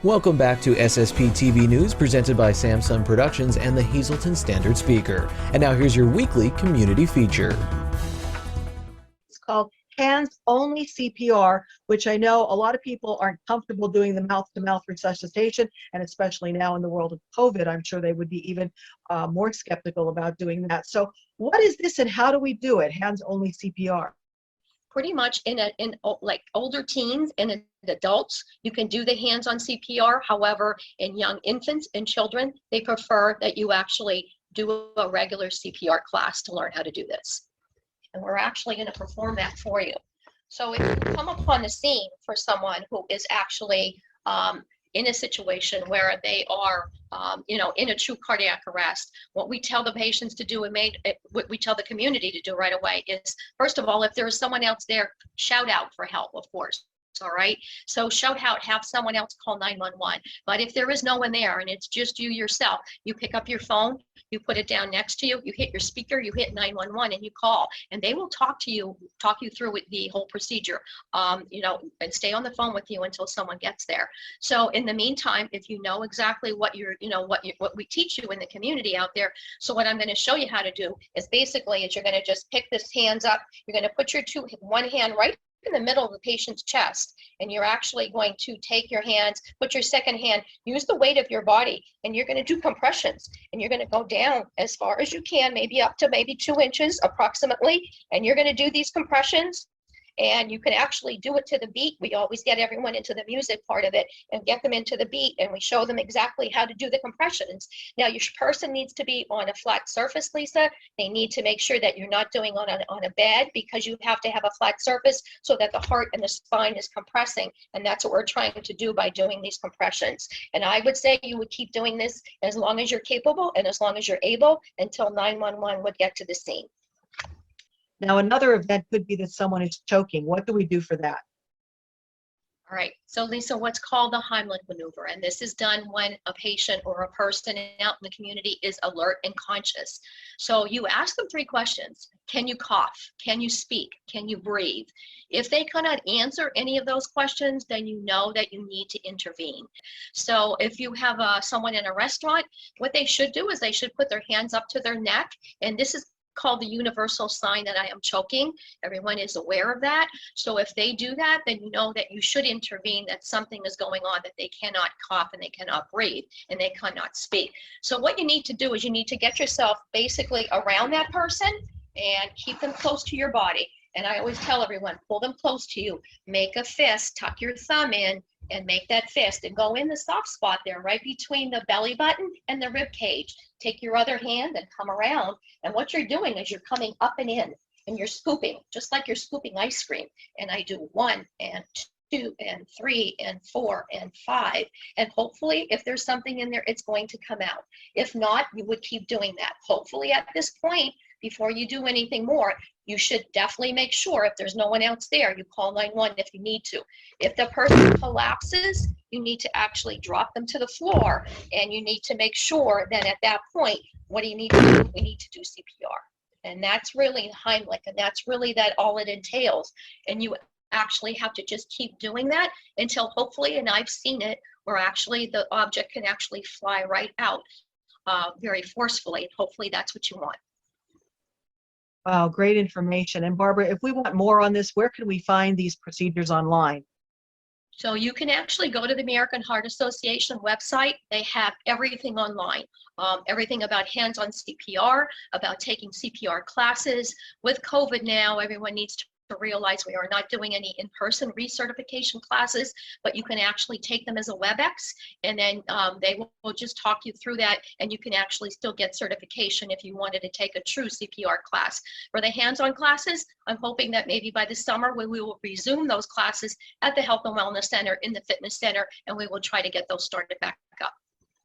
Welcome back to SSPTV News presented by Samsung Productions and the Hazelton Standard Speaker. And now here's your weekly community feature. It's called Only CPR, which I know a lot of people aren't comfortable doing the mouth-to-mouth resuscitation, and especially now in the world of COVID, I'm sure they would be even more skeptical about doing that. So what is this and how do we do it, Only CPR? Pretty much in like older teens and in adults, you can do the hands-on CPR. However, in young infants and children, they prefer that you actually do a regular CPR class to learn how to do this. And we're actually going to perform that for you. So if you come upon the scene for someone who is actually in a situation where they are, in a true cardiac arrest, what we tell the patients to do and what we tell the community to do right away is, first of all, if there is someone else there, shout out for help, of course. All right, so shout out, have someone else call 911. But if there is no one there and it's just you yourself, you pick up your phone, you put it down next to you, you hit your speaker, you hit 911 and you call, and they will talk you through the whole procedure, and stay on the phone with you until someone gets there. So in the meantime, if you know exactly what what we teach you in the community out there, so what I'm going to show you how to do is basically you're going to just pick this hands up, you're going to put your one hand right in the middle of the patient's chest, and you're actually going to take your hands, put your second hand, use the weight of your body, and you're going to do compressions, and you're going to go down as far as you can, maybe up to maybe 2 inches approximately, and you're going to do these compressions. And you can actually do it to the beat. We always get everyone into the music part of it and get them into the beat, and we show them exactly how to do the compressions. Now, your person needs to be on a flat surface, Lisa. They need to make sure that you're not doing on a bed, because you have to have a flat surface so that the heart and the spine is compressing, and that's what we're trying to do by doing these compressions. And I would say you would keep doing this as long as you're capable and as long as you're able until 911 would get to the scene. Now, another event could be that someone is choking. What do we do for that? All right, so Lisa, what's called the Heimlich maneuver, and this is done when a patient or a person out in the community is alert and conscious. So you ask them 3 questions. Can you cough? Can you speak? Can you breathe? If they cannot answer any of those questions, then you know that you need to intervene. So if you have someone in a restaurant, what they should do is they should put their hands up to their neck, and this is called the universal sign that I am choking. Everyone is aware of that. So if they do that, then you know that you should intervene, that something is going on, that they cannot cough and they cannot breathe and they cannot speak. So what you need to do is you need to get yourself basically around that person and keep them close to your body. And I always tell everyone, pull them close to you, make a fist, tuck your thumb in, and make that fist and go in the soft spot there, right between the belly button and the rib cage. Take your other hand and come around. And what you're doing is you're coming up and in, and you're scooping, just like you're scooping ice cream. And I do 1 and 2 and 3 and 4 and 5. And hopefully, if there's something in there, it's going to come out. If not, you would keep doing that. Hopefully, at this point, before you do anything more, you should definitely make sure if there's no one else there, you call 911 if you need to. If the person collapses, you need to actually drop them to the floor, and you need to make sure that at that point, what do you need to do? We need to do CPR. And that's really Heimlich, and that's really that all it entails. And you actually have to just keep doing that until hopefully, and I've seen it, where actually the object can actually fly right out very forcefully. And hopefully that's what you want. Wow, great information. And Barbara, if we want more on this, where can we find these procedures online? So you can actually go to the American Heart Association website. They have everything online, everything about hands-on CPR, about taking CPR classes. With COVID now, everyone needs to realize we are not doing any in-person recertification classes, but you can actually take them as a WebEx, and then they will just talk you through that, and you can actually still get certification if you wanted to take a true CPR class. For the hands-on classes, I'm hoping that maybe by the summer we will resume those classes at the Health and Wellness Center, in the Fitness Center, and we will try to get those started back up.